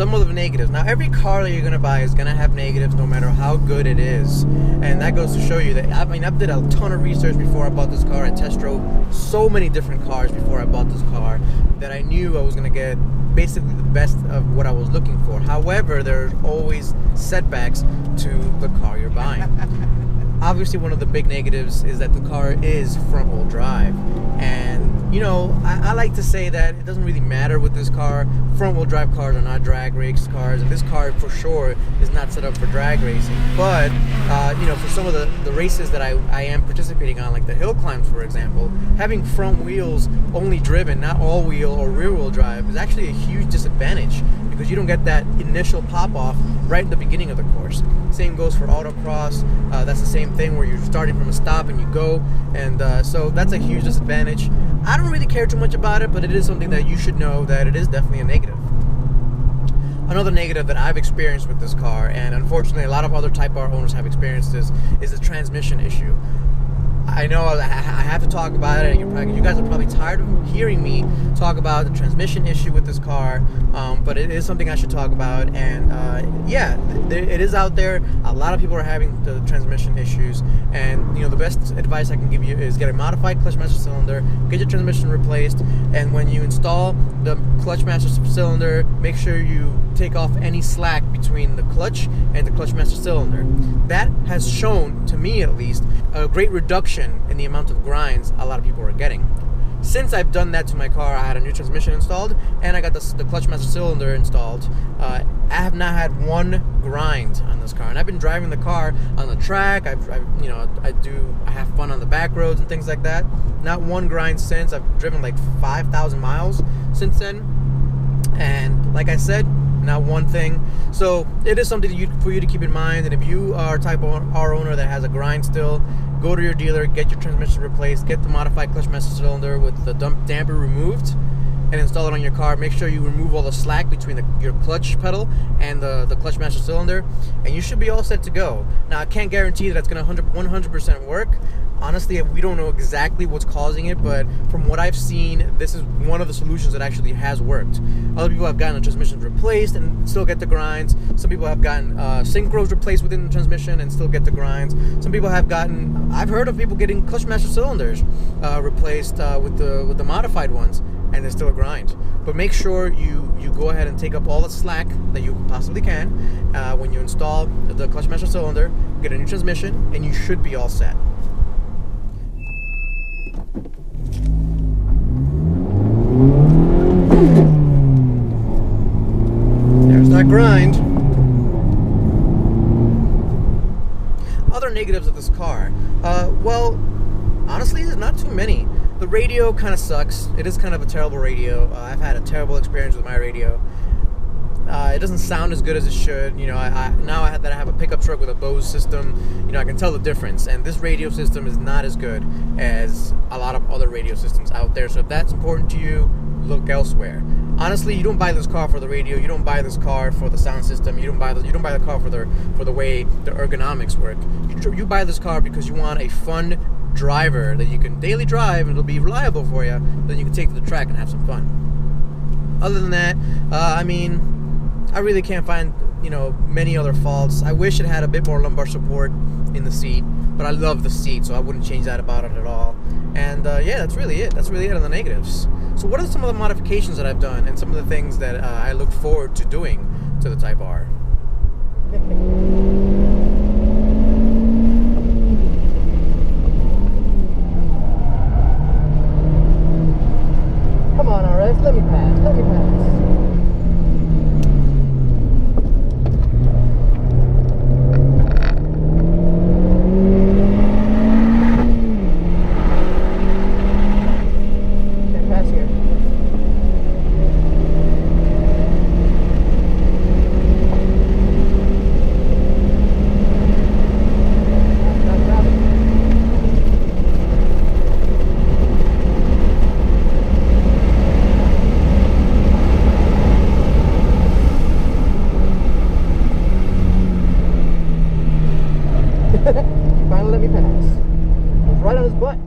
some of the negatives. Now, every car that you're going to buy is going to have negatives no matter how good it is. And that goes to show you that, I mean, I did a ton of research before I bought this car. I test drove so many different cars before I bought this car that I knew I was going to get basically the best of what I was looking for. However, there's always setbacks to the car you're buying. Obviously, one of the big negatives is that the car is front-wheel drive. And, you know, I like to say that it doesn't really matter with this car. Front-wheel drive cars are not drag race cars, and this car for sure is not set up for drag racing. But, you know, for some of the races that I am participating on, like the hill climbs, for example, having front wheels only driven, not all-wheel or rear-wheel drive, is actually a huge disadvantage because you don't get that initial pop-off right in the beginning of the course. Same goes for autocross. That's the same thing where you're starting from a stop and you go, and so that's a huge disadvantage. I don't really care too much about it, but it is something that you should know that it is definitely a negative. Another negative that I've experienced with this car, and unfortunately a lot of other Type R owners have experienced this, is the transmission issue. I know I have to talk about it. You guys are probably tired of hearing me talk about the transmission issue with this car, but it is something I should talk about. And yeah, it is out there. A lot of people are having the transmission issues, and you know, the best advice I can give you is get a modified clutch master cylinder, get your transmission replaced, and when you install the clutch master cylinder, make sure you take off any slack between the clutch and the clutch master cylinder. That has shown, to me at least, a great reduction in the amount of grinds a lot of people are getting. Since I've done that to my car, I had a new transmission installed and I got the clutch master cylinder installed. I have not had one grind on this car, and I've been driving the car on the track. I have fun on the back roads and things like that. Not one grind since. I've driven like 5,000 miles since then, and like I said, not one thing. So it is something for you to keep in mind. And if you are a Type R owner that has a grind still, go to your dealer, get your transmission replaced, get the modified clutch master cylinder with the damper removed, and install it on your car. Make sure you remove all the slack between your clutch pedal and the clutch master cylinder, and you should be all set to go. Now, I can't guarantee that it's going to 100% work. Honestly, we don't know exactly what's causing it, but from what I've seen, this is one of the solutions that actually has worked. Other people have gotten the transmissions replaced and still get the grinds. Some people have gotten synchros replaced within the transmission and still get the grinds. Some people have gotten, I've heard of people getting clutch master cylinders replaced with the modified ones, and there's still a grind. But make sure you go ahead and take up all the slack that you possibly can when you install the clutch master cylinder, get a new transmission, and you should be all set. There's that grind. Other negatives of this car. Well, honestly, there's not too many. The radio kind of sucks. It is kind of a terrible radio. I've had a terrible experience with my radio. It doesn't sound as good as it should. You know, now I have a pickup truck with a Bose system. You know, I can tell the difference. And this radio system is not as good as a lot of other radio systems out there. So if that's important to you, look elsewhere. Honestly, you don't buy this car for the radio. You don't buy this car for the sound system. You don't buy the car for the way the ergonomics work. You buy this car because you want a fun driver that you can daily drive and it'll be reliable for you. Then you can take to the track and have some fun. Other than that, I mean, I really can't find, you know, many other faults. I wish it had a bit more lumbar support in the seat, but I love the seat, so I wouldn't change that about it at all. And yeah, that's really it. That's really it on the negatives. So what are some of the modifications that I've done and some of the things that I look forward to doing to the Type R? Come on, RS, let me pass, let me pass. Finally let me pass. I was right on his butt.